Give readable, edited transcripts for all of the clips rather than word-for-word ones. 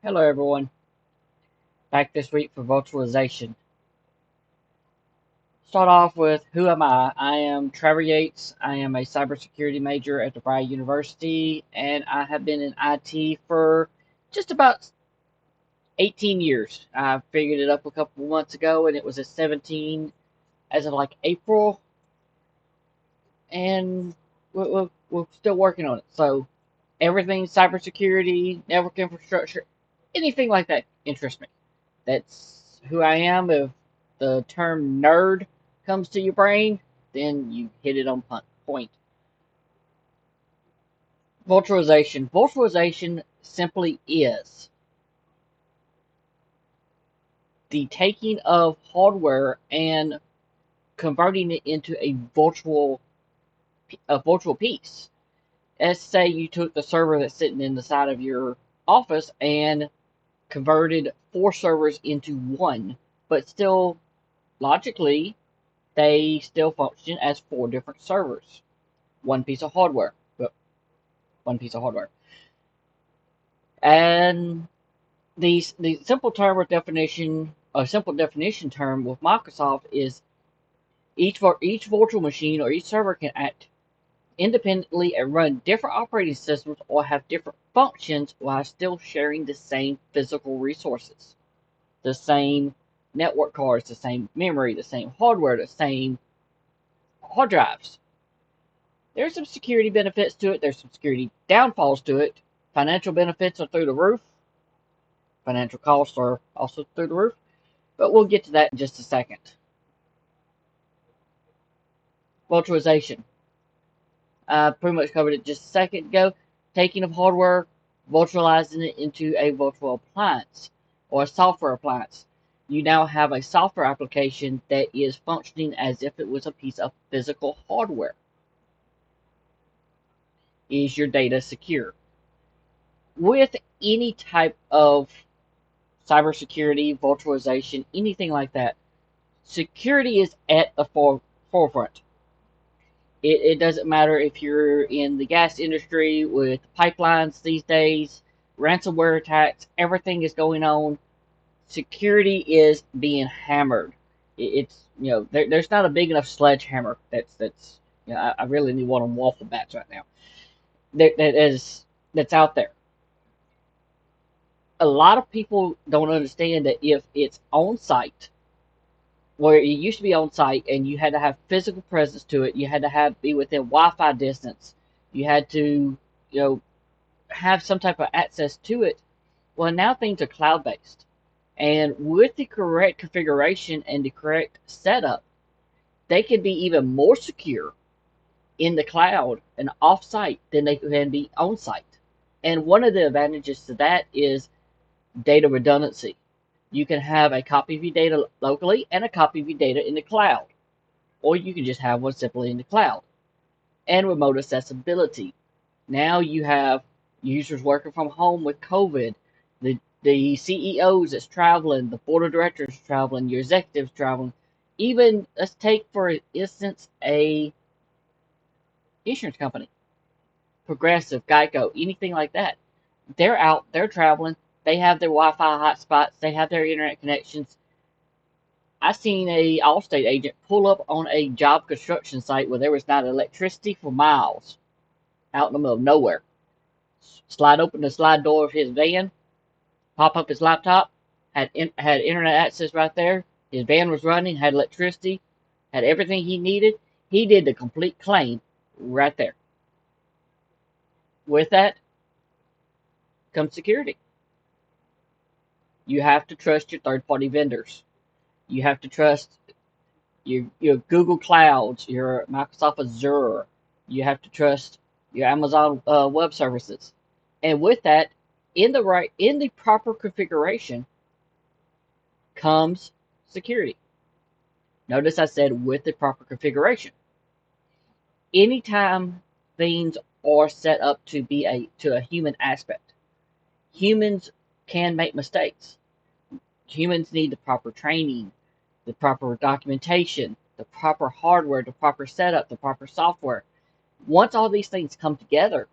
Hello everyone, back this week for Virtualization. Start off with who am I? I am Trevor Yates. I am a cybersecurity major at DeVry University, and I have been in IT for just about 18 years. I figured it up a couple of months ago, and it was at 17 as of like April, and we're still working on it. So everything cybersecurity, network infrastructure, anything like that interests me. That's who I am. If the term nerd comes to your brain, then you hit it on point. Virtualization. Virtualization simply is the taking of hardware and converting it into a virtual piece. Let's say you took the server that's sitting in the side of your office and converted four servers into one, but still logically they still function as four different servers. One piece of hardware. But one piece of hardware. And the simple term or definition, a simple definition term with Microsoft is each virtual machine or each server can act independently and run different operating systems or have different functions while still sharing the same physical resources, the same network cards, the same memory, the same hardware, the same hard drives. There's some security benefits to it. There's some security downfalls to it. Financial benefits are through the roof. Financial costs are also through the roof. But we'll get to that in just a second. Virtualization. I pretty much covered it just a second ago. Taking of hardware, virtualizing it into a virtual appliance or a software appliance. You now have a software application that is functioning as if it was a piece of physical hardware. Is your data secure? With any type of cybersecurity, virtualization, anything like that, security is at the forefront. It doesn't matter if you're in the gas industry with pipelines these days, ransomware attacks, everything is going on. Security is being hammered. It's there's not a big enough sledgehammer that's I really need one on waffle bats right now. That's out there. A lot of people don't understand that if it's on site, where it used to be on site and you had to have physical presence to it, you had to have be within Wi-Fi distance, you had to, have some type of access to it. Well, now things are cloud based, and with the correct configuration and the correct setup, they can be even more secure in the cloud and off site than they can be on site. And one of the advantages to that is data redundancy. You can have a copy of your data locally and a copy of your data in the cloud, or you can just have one simply in the cloud. And remote accessibility. Now you have users working from home with COVID, the CEOs that's traveling, the board of directors traveling, your executives traveling. Even let's take for instance a insurance company, Progressive, Geico, anything like that. They're out, they're traveling, they have their Wi-Fi hotspots, they have their internet connections. I seen a Allstate agent pull up on a job construction site where there was not electricity for miles, out in the middle of nowhere. Slide open the slide door of his van, pop up his laptop, had internet access right there. His van was running, had electricity, had everything he needed. He did the complete claim right there. With that comes security. You have to trust your third-party vendors. You have to trust your Google Clouds, your Microsoft Azure. You have to trust your Amazon Web Services. And with that, in the proper configuration comes security. Notice I said with the proper configuration. Anytime things are set up to be a human aspect, humans can make mistakes. Humans need the proper training, the proper documentation, the proper hardware, the proper setup, the proper software. Once all these things come together,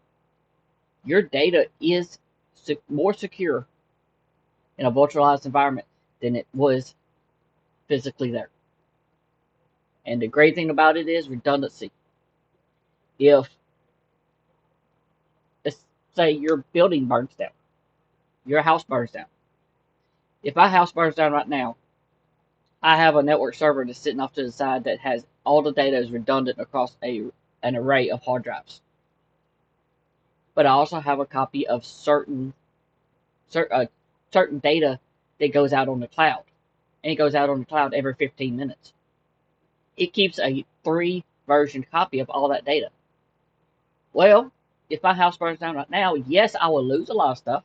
your data is more secure in a virtualized environment than it was physically there. And the great thing about it is redundancy. If, let's say, your building burns down, your house burns down. If my house burns down right now, I have a network server that's sitting off to the side that has all the data is redundant across an array of hard drives. But I also have a copy of certain data that goes out on the cloud, and it goes out on the cloud every 15 minutes. It keeps a 3-version copy of all that data. Well, if my house burns down right now, yes, I will lose a lot of stuff,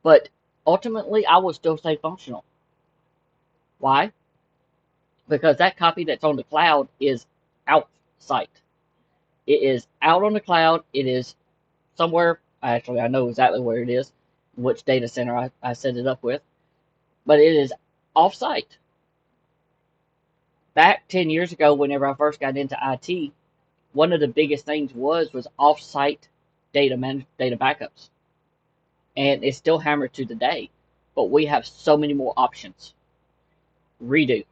but ultimately I will still stay functional. Why? Because that copy that's on the cloud is out site. It is out on the cloud. It is somewhere. Actually, I know exactly where it is, which data center I set it up with, but it is off site. Back 10 years ago, whenever I first got into IT, one of the biggest things was off site data backups. And it's still hammered to today, but we have so many more options. Redo.